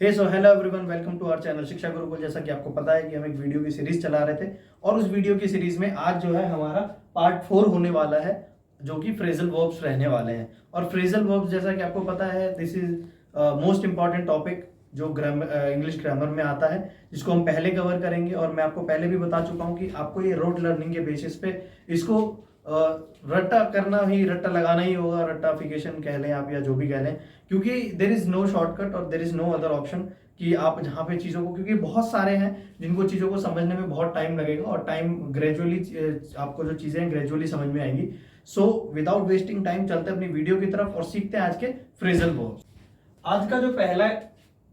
Hello everyone, welcome to our channel Shiksha Gurukul. जैसा कि आपको पता है कि हम एक वीडियो की सीरीज चला रहे थे और उस वीडियो की सीरीज में आज जो है हमारा पार्ट 4 होने वाला है, जो कि फ्रेजल वर्ब्स रहने वाले हैं। और फ्रेजल वर्ब्स, जैसा कि आपको पता है, this is most important topic जो इंग्लिश ग्रामर में आता है, जिसको हम पहले कवर करेंगे। और मैं आपको पहले भी बता चुका हूँ कि आपको ये रोट लर्निंग के बेसिस पे इसको रट्टा करना ही, रट्टा लगाना ही होगा। रट्टाफिकेशन कह लें आप या जो भी कह लें, क्योंकि देर इज नो शॉर्टकट और there is no other option कि आप जहाँ पे चीज़ों को, क्योंकि बहुत सारे हैं जिनको चीज़ों को समझने में बहुत टाइम लगेगा और टाइम ग्रेजुअली आपको जो चीज़ें ग्रेजुअली समझ में आएंगी। सो विदाउट वेस्टिंग टाइम चलते हैं अपनी वीडियो की तरफ और सीखते हैं आज के फ्रेजल वर्ब्स। आज का जो पहला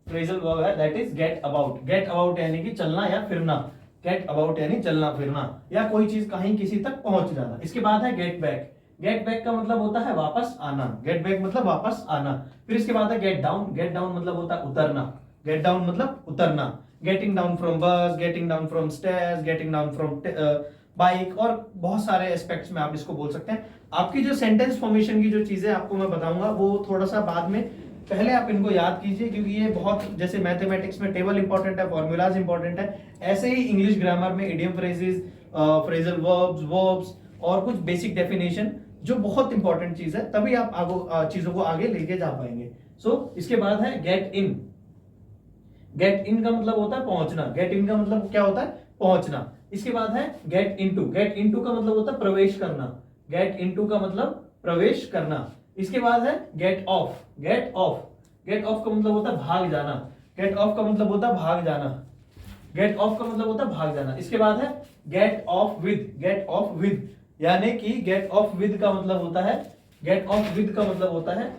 फ्रेजल वर्ब है that is get about. Get about यानी कि चलना या फिरना। गेट अबाउट यानी चलना फिरना या कोई चीज कहीं किसी तक पहुंच जाना। इसके बाद है गेट बैक। गेट बैक का मतलब होता है वापस आना। गेट बैक मतलब वापस आना। फिर इसके बाद है गेट डाउन। गेट डाउन मतलब होता है उतरना। गेट डाउन मतलब उतरना। गेटिंग डाउन फ्रॉम बस, getting down from stairs, getting down from bike, और बहुत सारे एस्पेक्ट्स में आप इसको बोल सकते हैं। आपकी जो सेंटेंस फॉर्मेशन की जो चीजें आपको मैं बताऊंगा वो थोड़ा सा बाद में, पहले आप इनको याद कीजिए, क्योंकि ये बहुत, जैसे मैथमेटिक्स में टेबल इंपॉर्टेंट है, फॉर्मूलाज इंपॉर्टेंट है, ऐसे ही इंग्लिश ग्रामर में idiom phrases, phrasal verbs, verbs और कुछ बेसिक डेफिनेशन जो बहुत इंपॉर्टेंट चीज है, तभी आप चीजों को आगे लेके जा पाएंगे। सो इसके बाद है गेट इन। गेट इन का मतलब होता है पहुंचना। गेट इन का मतलब क्या होता है? पहुंचना। इसके बाद है गेट इनटू। गेट इनटू का मतलब होता है प्रवेश करना। गेट इनटू का मतलब प्रवेश करना। इसके बाद है get off. Get off. Get off का मतलब होता है भाग जाना। गेट ऑफ का मतलब होता है भाग जाना। गेट ऑफ का मतलब होता है भाग जाना। इसके बाद है get off with. Get off with यानी कि गेट ऑफ विद का मतलब होता है, गेट ऑफ विद का मतलब होता है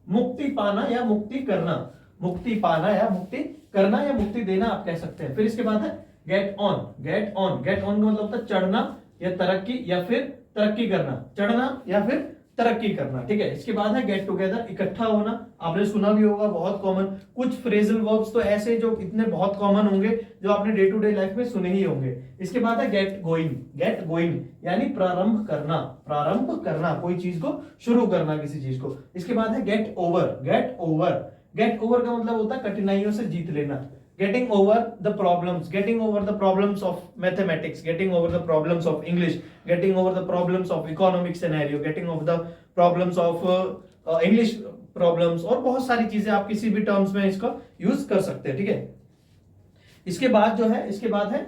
मुक्ति पाना या मुक्ति करना। मुक्ति पाना या मुक्ति करना या मुक्ति देना आप कह सकते हैं। फिर इसके बाद है get on. Get on. Get on का मतलब होता है चढ़ना या तरक्की या फिर तरक्की करना। चढ़ना या फिर तरक्की करना। ठीक है। इसके बाद है गेट टुगेदर, इकट्ठा होना। आपने सुना भी होगा, बहुत कॉमन। कुछ फ्रेजल वर्ब्स तो ऐसे जो इतने बहुत कॉमन होंगे जो आपने डे टू डे लाइफ में सुने ही होंगे। इसके बाद है गेट गोइंग। गेट गोइंग यानी प्रारंभ करना। प्रारंभ करना, कोई चीज को शुरू करना, किसी चीज को। इसके बाद है get over. Get over. Get over का मतलब होता है कठिनाइयों से जीत लेना। getting over the problems, getting over the problems of mathematics, getting over the problems of English, getting over the problems of economic scenario, getting over the problems of English problems, और बहुत सारी चीजें आप किसी भी टर्म्स में इसका use कर सकते हैं। ठीक है। इसके बाद जो है, इसके बाद है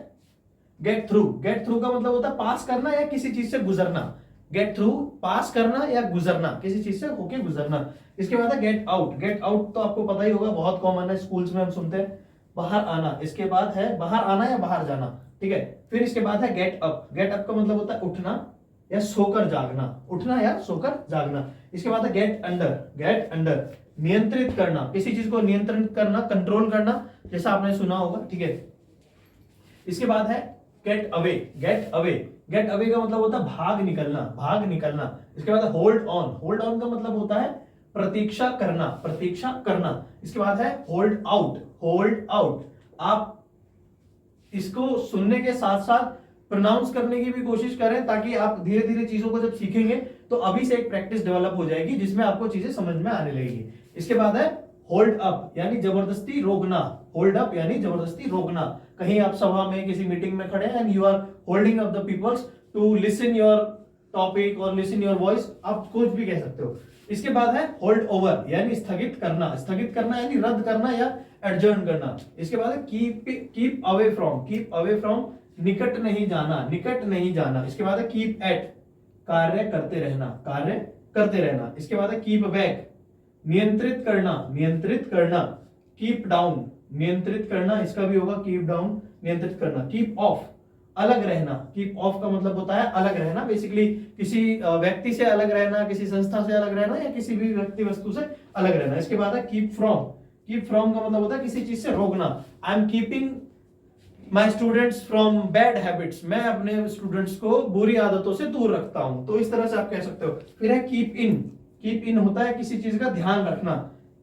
गेट थ्रू। गेट थ्रू का मतलब होता है पास करना या किसी चीज से गुजरना। गेट थ्रू, पास करना या गुजरना, किसी चीज से होके गुजरना। इसके बाद है गेट आउट। गेट आउट तो आपको पता ही होगा, बहुत कॉमन है, स्कूल्स में हम सुनते हैं, बाहर आना। इसके बाद है बाहर आना या बाहर जाना। ठीक है। फिर इसके बाद है गेट अप। गेट अप का मतलब होता है उठना या सोकर जागना। उठना या सोकर जागना। इसके बाद है गेट अंडर। गेट अंडर नियंत्रित करना, किसी चीज को नियंत्रित करना, कंट्रोल करना, जैसा आपने सुना होगा। ठीक है। इसके बाद है get away. Get away. Get away का मतलब होता है भाग निकलना। भाग निकलना। इसके बाद है होल्ड ऑन। होल्ड ऑन का मतलब होता है प्रतीक्षा करना। प्रतीक्षा करना। इसके बाद है होल्ड आउट। Hold out. आप इसको सुनने के साथ साथ प्रोनाउंस करने की भी कोशिश करें, ताकि आप धीरे धीरे चीजों को जब सीखेंगे तो अभी से एक प्रैक्टिस डेवलप हो जाएगी, जिसमें आपको चीजें समझ में आने लगेगी। इसके बाद है होल्ड अप यानी जबरदस्ती रोकना। होल्ड अप यानी जबरदस्ती रोकना। कहीं आप सभा में किसी मीटिंग में खड़े हैं and you are holding up the peoples to listen your topic और लिसन योर वॉइस, आप कुछ भी कह सकते हो। इसके बाद है होल्ड ओवर यानी स्थगित करना। स्थगित करना यानी रद्द करना या एडजर्न करना। इसके बाद है keep away from. Keep away from निकट नहीं जाना। निकट नहीं जाना। इसके बाद है कीप एट, कार्य करते रहना। कार्य करते रहना। इसके बाद है कीप बैक, नियंत्रित करना। नियंत्रित करना। कीप डाउन, नियंत्रित करना, इसका भी होगा कीप डाउन, नियंत्रित करना। कीप ऑफ, अलग रहना। कीप ऑफ का मतलब होता है अलग रहना, बेसिकली किसी व्यक्ति से अलग रहना, किसी संस्था से अलग रहना या किसी भी व्यक्ति वस्तु से अलग रहना। इसके बाद है कीप फ्रॉम। कीप फ्रॉम का मतलब होता है किसी चीज से रोकना। I am keeping my students from bad habits. मैं अपने स्टूडेंट्स को बुरी आदतों से दूर रखता हूं। तो इस तरह से आप कह सकते हो। फिर है कीप इन। कीप इन होता है किसी चीज का ध्यान रखना।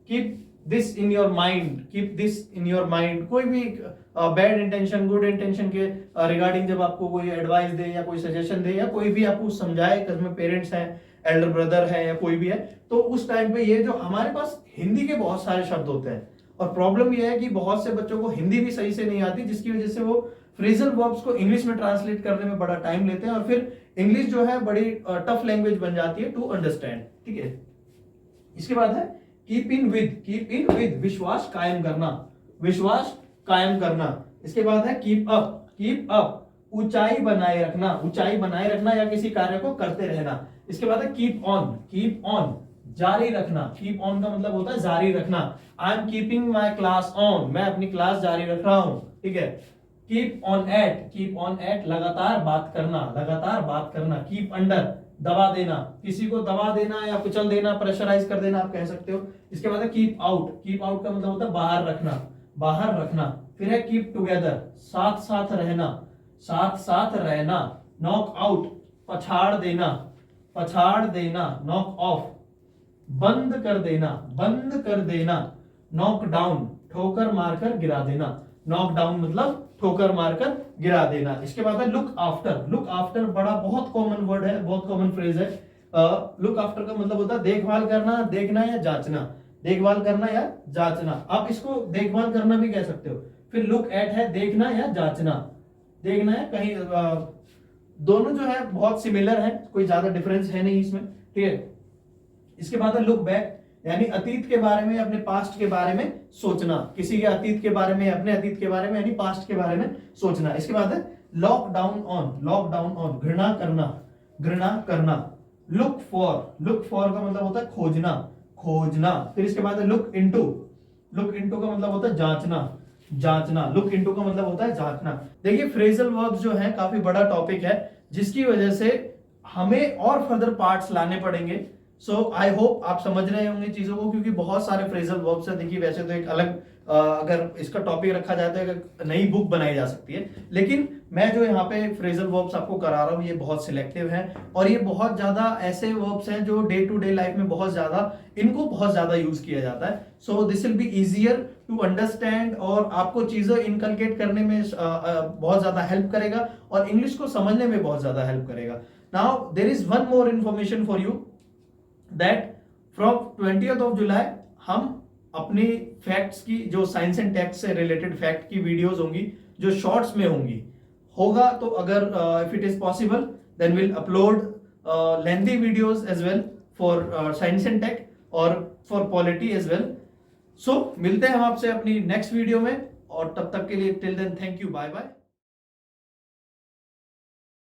Keep this in your mind. Keep this in your mind. कोई भी बैड इंटेंशन, गुड इंटेंशन के रिगार्डिंग जब आपको कोई एडवाइस दे या कोई सजेशन दे या कोई भी आपको समझाए, घर में पेरेंट्स हैं, एल्डर ब्रदर है या कोई भी है, तो उस टाइम पे ये जो हमारे पास हिंदी के बहुत सारे शब्द होते हैं और प्रॉब्लम यह है कि बहुत से बच्चों को हिंदी भी सही से नहीं आती, जिसकी वजह से वो फ्रेजल वर्ब्स को इंग्लिश में ट्रांसलेट करने में बड़ा टाइम लेते हैं और फिर इंग्लिश जो है बड़ी टफ लैंग्वेज बन जाती है टू अंडरस्टैंड। ठीक है, इसके बाद है कीप इन विद, विश्वास कायम करना, विश्वास कायम करना। इसके बाद है कीप अप, ऊंचाई बनाए रखना, ऊंचाई बनाए रखना या किसी कार्य को करते रहना। इसके बाद है कीप ऑन, जारी रखना। कीप ऑन का मतलब होता है जारी रखना। I am keeping my class on, मैं अपनी क्लास जारी रख रहा हूं। ठीक है, कीप ऑन एट, लगातार बात करना। कीप अंडर, दबा देना, किसी को दबा देना या कुचल देना, प्रेशराइज कर देना आप कह सकते हो। इसके बाद है कीप आउट का मतलब होता है बाहर रखना। फिर है कीप टुगेदर, साथ रहना। नॉक आउट, पछाड़ देना। नॉक ऑफ, बंद कर देना। नॉक डाउन, ठोकर मारकर गिरा देना। नॉक डाउन मतलब ठोकर मारकर गिरा देना। इसके बाद है लुक आफ्टर, बड़ा बहुत कॉमन वर्ड है, बहुत कॉमन फ्रेज है। लुक आफ्टर का मतलब होता है देखभाल करना, देखना या जांचना। आप इसको देखभाल करना भी कह सकते हो। फिर लुक एट है देखना या जांचना, देखना है कहीं दोनों जो है बहुत सिमिलर है, कोई ज्यादा डिफरेंस है नहीं इसमें। ठीक है, इसके बाद है लुक बैक, यानी अतीत के बारे में, अपने पास्ट के बारे में सोचना, किसी के अतीत के बारे में, अपने अतीत के बारे में यानी पास्ट के बारे में सोचना। इसके बाद है लॉक डाउन ऑन, घृणा करना। लुक फॉर का मतलब होता है खोजना। फिर इसके बाद है लुक इनटू का मतलब होता है जांचना। लुक इनटू का मतलब होता है जांचना। देखिए फ्रेजल वर्ब्स जो है काफी बड़ा टॉपिक है, जिसकी वजह से हमें और फर्दर पार्ट्स लाने पड़ेंगे। सो आई होप आप समझ रहे होंगे चीजों को, क्योंकि बहुत सारे फ्रेजल वर्ब्स है। देखिए वैसे तो एक अलग अगर इसका टॉपिक रखा जाए तो एक नई बुक बनाई जा सकती है, लेकिन मैं जो यहाँ पे फ्रेजल वर्ब्स आपको करा रहा हूँ ये बहुत सिलेक्टिव है, और ये बहुत ज्यादा ऐसे वर्ब्स हैं जो डे टू डे लाइफ में बहुत ज्यादा यूज किया जाता है। So this will be easier to understand, और आपको चीजें इनकलकेट करने में बहुत ज्यादा हेल्प करेगा और इंग्लिश को समझने में बहुत ज्यादा हेल्प करेगा। Now there is one more information for you, that from 20th of July हम अपनी फैक्ट्स की, जो साइंस एंड टेक्स से रिलेटेड फैक्ट की वीडियोस होंगी, जो शॉर्ट्स में होगा तो अगर if it is possible then will upload lengthy videos as well for science and tech और for polity as well. So मिलते हैं हम आपसे अपनी नेक्स्ट वीडियो में, और तब तक के लिए till then thank you, bye bye.